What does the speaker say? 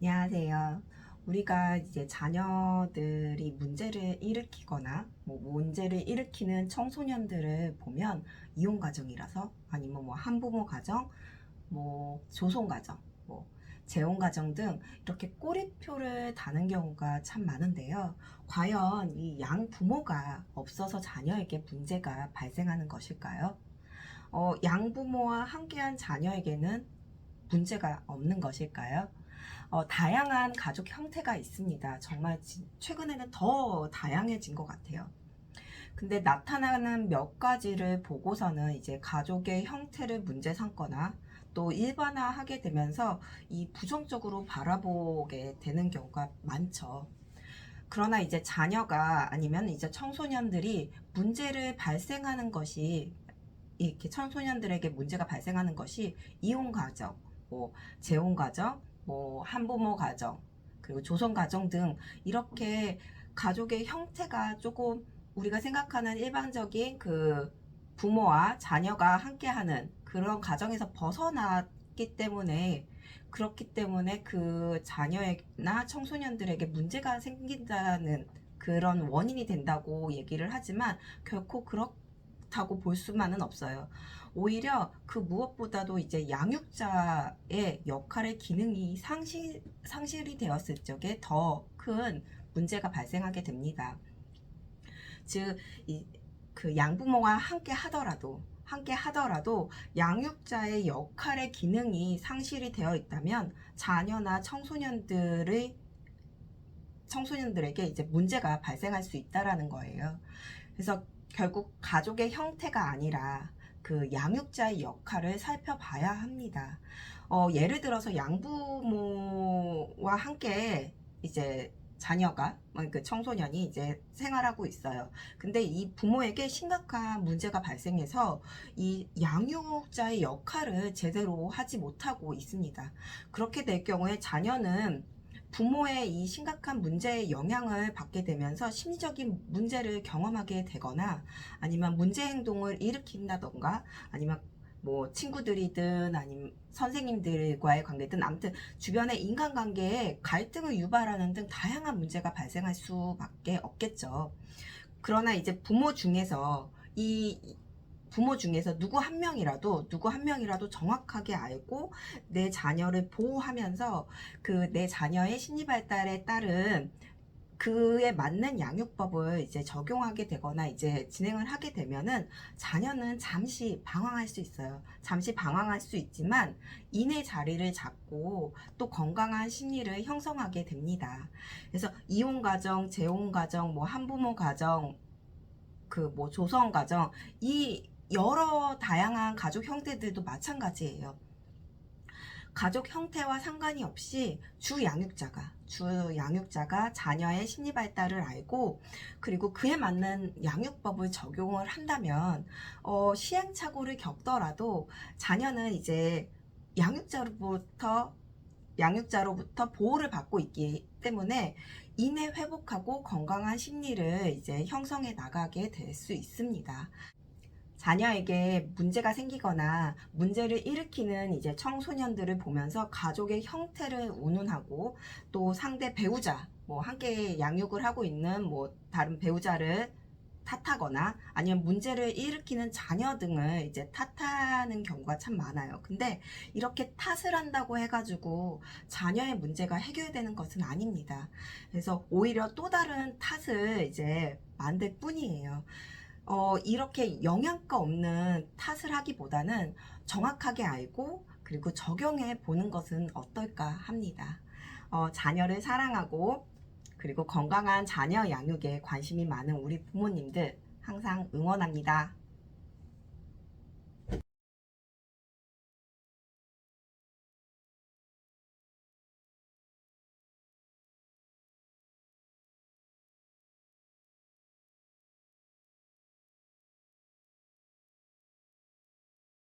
안녕하세요. 우리가 이제 자녀들이 문제를 일으키거나 문제를 일으키는 청소년들을 보면 이혼 가정이라서 아니면 한부모 가정, 조손 가정, 재혼 가정 등 이렇게 꼬리표를 다는 경우가 참 많은데요. 과연 이 양부모가 없어서 자녀에게 문제가 발생하는 것일까요? 양부모와 함께한 자녀에게는 문제가 없는 것일까요? 다양한 가족 형태가 있습니다. 정말 최근에는 더 다양해진 것 같아요. 근데 나타나는 몇 가지를 보고서는 이제 가족의 형태를 문제 삼거나 또 일반화하게 되면서 이 부정적으로 바라보게 되는 경우가 많죠. 그러나 이제 자녀가 아니면 이제 청소년들이 문제를 발생하는 것이 이렇게 청소년들에게 문제가 발생하는 것이 이혼 가정, 재혼 가정, 한부모 가정, 그리고 조성 가정 등 이렇게 가족의 형태가 조금 우리가 생각하는 일반적인 그 부모와 자녀가 함께하는 그런 가정에서 벗어났기 때문에 그렇기 때문에 그 자녀나 청소년들에게 문제가 생긴다는 그런 원인이 된다고 얘기를 하지만 결코 그렇다고 볼 수만은 없어요. 오히려 그 무엇보다도 이제 양육자의 역할의 기능이 상실이 되었을 적에 더 큰 문제가 발생하게 됩니다. 즉, 그 양부모가 함께 하더라도 양육자의 역할의 기능이 상실이 되어 있다면 자녀나 청소년들에게 이제 문제가 발생할 수 있다라는 거예요. 그래서 결국 가족의 형태가 아니라 그 양육자의 역할을 살펴봐야 합니다. 예를 들어서 양부모와 함께 이제 자녀가 그 청소년이 이제 생활하고 있어요. 근데 이 부모에게 심각한 문제가 발생해서 이 양육자의 역할을 제대로 하지 못하고 있습니다. 그렇게 될 경우에 자녀는 부모의 이 심각한 문제의 영향을 받게 되면서 심리적인 문제를 경험하게 되거나 아니면 문제 행동을 일으킨다던가 아니면 친구들이든 아니면 선생님들과의 관계든 아무튼 주변의 인간관계에 갈등을 유발하는 등 다양한 문제가 발생할 수밖에 없겠죠. 그러나 이제 부모 중에서 누구 한 명이라도 정확하게 알고 내 자녀를 보호하면서 그 내 자녀의 심리 발달에 따른 그에 맞는 양육법을 이제 적용하게 되거나 이제 진행을 하게 되면은 자녀는 잠시 방황할 수 있어요. 잠시 방황할 수 있지만 인의 자리를 잡고 또 건강한 심리를 형성하게 됩니다. 그래서 이혼 가정, 재혼 가정, 한부모 가정, 조성 가정, 이 여러 다양한 가족 형태들도 마찬가지예요. 가족 형태와 상관이 없이 주 양육자가 자녀의 심리 발달을 알고 그리고 그에 맞는 양육법을 적용을 한다면 시행착오를 겪더라도 자녀는 이제 양육자로부터 보호를 받고 있기 때문에 이내 회복하고 건강한 심리를 이제 형성해 나가게 될 수 있습니다. 자녀에게 문제가 생기거나 문제를 일으키는 이제 청소년들을 보면서 가족의 형태를 운운하고 또 상대 배우자, 함께 양육을 하고 있는 다른 배우자를 탓하거나 아니면 문제를 일으키는 자녀 등을 이제 탓하는 경우가 참 많아요. 근데 이렇게 탓을 한다고 해가지고 자녀의 문제가 해결되는 것은 아닙니다. 그래서 오히려 또 다른 탓을 이제 만들 뿐이에요. 이렇게 영양가 없는 탓을 하기보다는 정확하게 알고 그리고 적용해 보는 것은 어떨까 합니다. 자녀를 사랑하고 그리고 건강한 자녀 양육에 관심이 많은 우리 부모님들 항상 응원합니다.